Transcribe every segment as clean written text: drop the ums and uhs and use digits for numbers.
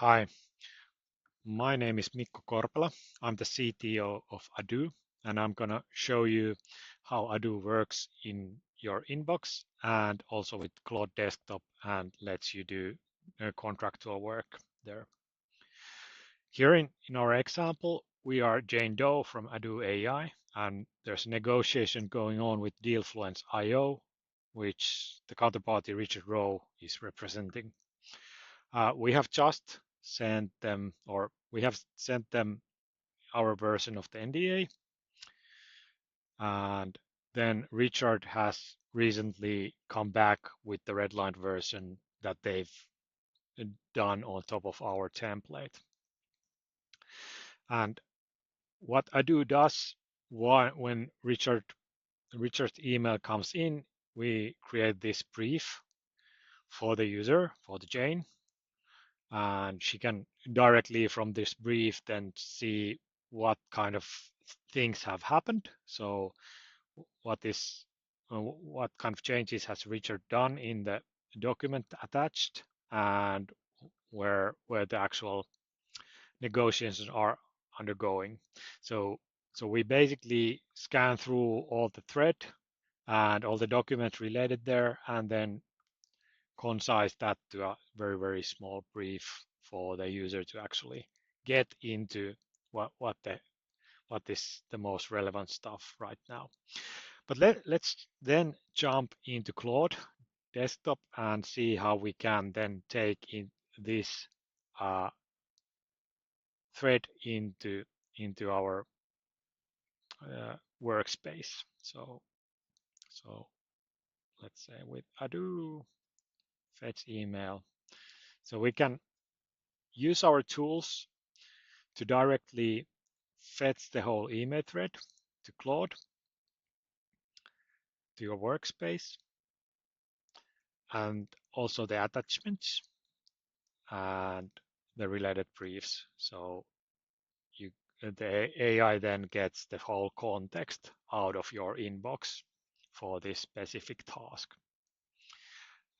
Hi, my name is Mikko Korpela. I'm the CTO of Adeu, and I'm going to show you how Adeu works in your inbox and also with Claude Desktop and lets you do contractual work there. Here in our example, we are Jane Doe from Adeu AI, and there's a negotiation going on with Dealfluence.io, which the counterparty Richard Rowe is representing. We have just sent them, or we have sent them our version of the NDA, and then Richard has recently come back with the redlined version that they've done on top of our template. And what Adeu does when Richard's email comes in, we create this brief for the user, for the Jane, and she can directly from this brief then see what kind of things have happened. So what kind of changes has Richard done in the document attached, and where the actual negotiations are undergoing. So we basically scan through all the thread and all the documents related there, and then concise that to a very, very small brief for the user to actually get into what is the most relevant stuff right now. But let's then jump into Claude Desktop and see how we can then take in this thread into our workspace. So let's say with Adeu fetch email. So we can use our tools to directly fetch the whole email thread to Claude, to your workspace, and also the attachments and the related briefs. So the AI then gets the whole context out of your inbox for this specific task.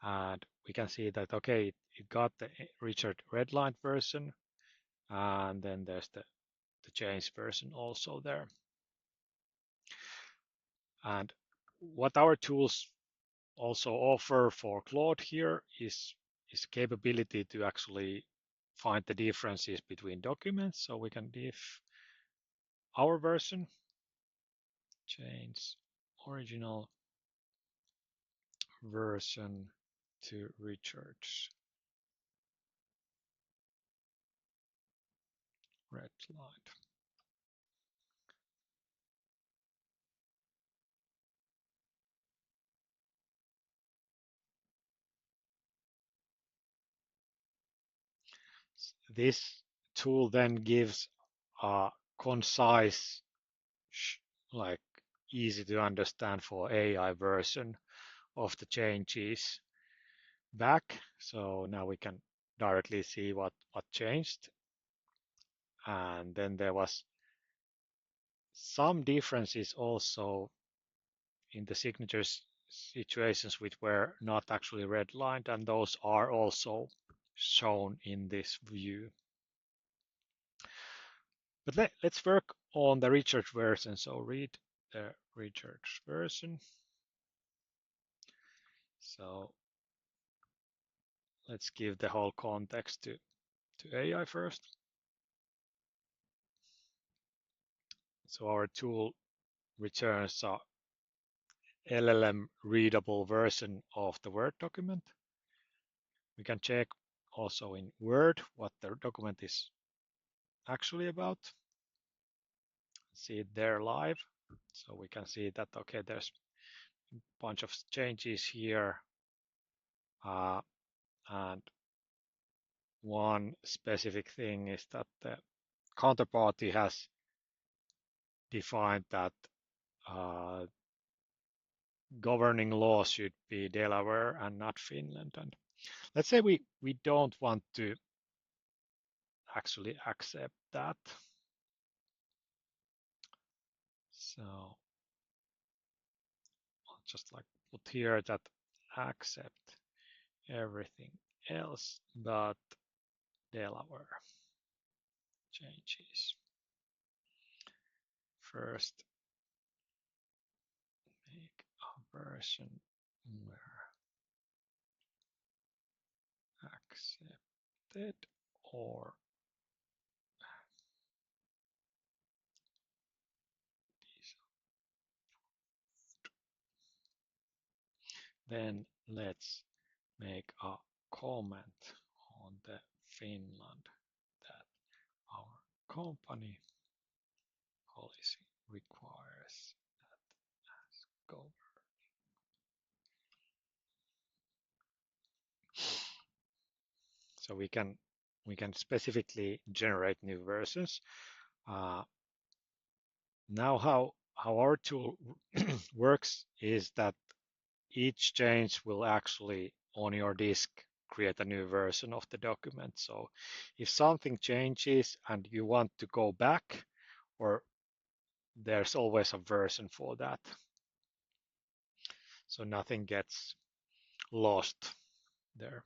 And we can see that, okay, it got the Richard redlined version, and then there's the changed version also there. And what our tools also offer for Claude here is capability to actually find the differences between documents. So we can diff our version, change original version to Richard's redlined. This tool then gives a concise, like easy to understand for AI version of the changes back. So now we can directly see what changed. And then there was some differences also in the signatures situations which were not actually redlined, and those are also shown in this view. But let's work on the Richard version. So read the Richard version. So let's give the whole context to AI first. So our tool returns a LLM readable version of the Word document. We can check also in Word what the document is actually about. See it there live. So we can see that, okay, there's a bunch of changes here. And one specific thing is that the counterparty has defined that governing law should be Delaware and not Finland. And let's say we don't want to actually accept that. So I'll just like put here that accept everything else, but Delaware. Changes. First, make a version where accepted or then let's make a comment on the Finland that our company policy requires that as go. So we can specifically generate new versions. Now how our tool works is that each change will actually on your disk create a new version of the document. So if something changes and you want to go back, or there's always a version for that. So nothing gets lost there.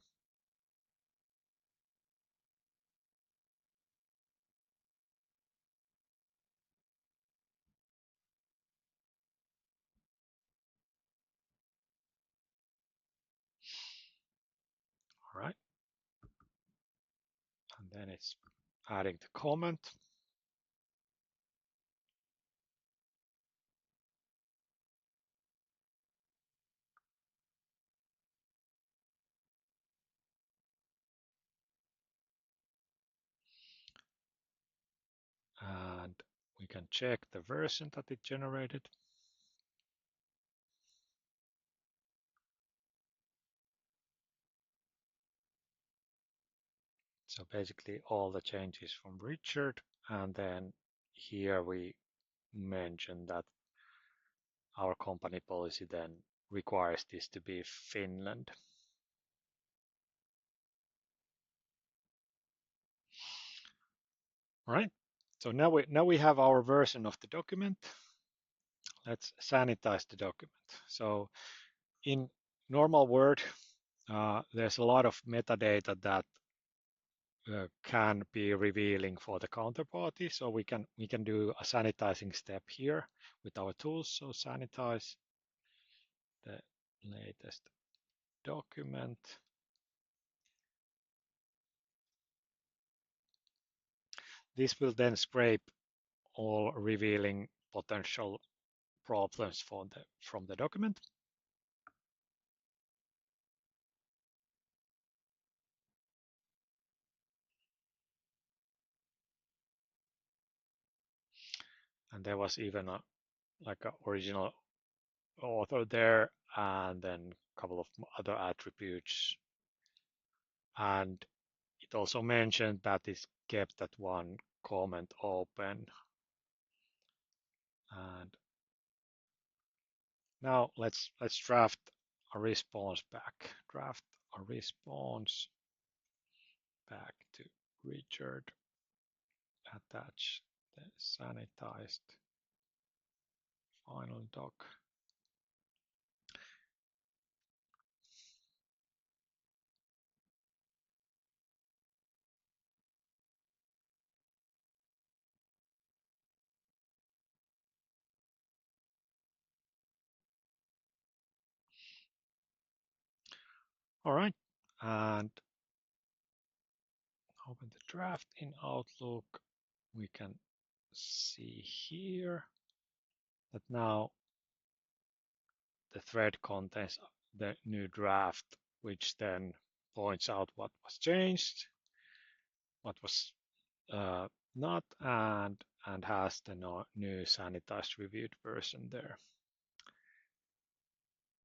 All right. And then it's adding the comment. And we can check the version that it generated. So basically all the changes from Richard, and then here we mention that our company policy then requires this to be Finland. All right. So now we have our version of the document. Let's sanitize the document. So in normal Word, there's a lot of metadata that can be revealing for the counterparty. So we can do a sanitizing step here with our tools. So sanitize the latest document. This will then scrape all revealing potential problems from the document. And there was even a original author there, and then a couple of other attributes. And it also mentioned that it's kept that one comment open. And now let's draft a response back. Draft a response back to Richard. Attach the sanitized final doc. All right, and open the draft in Outlook. We can see here that now the thread contains the new draft, which then points out what was changed, what was not, and has the new sanitized reviewed version there.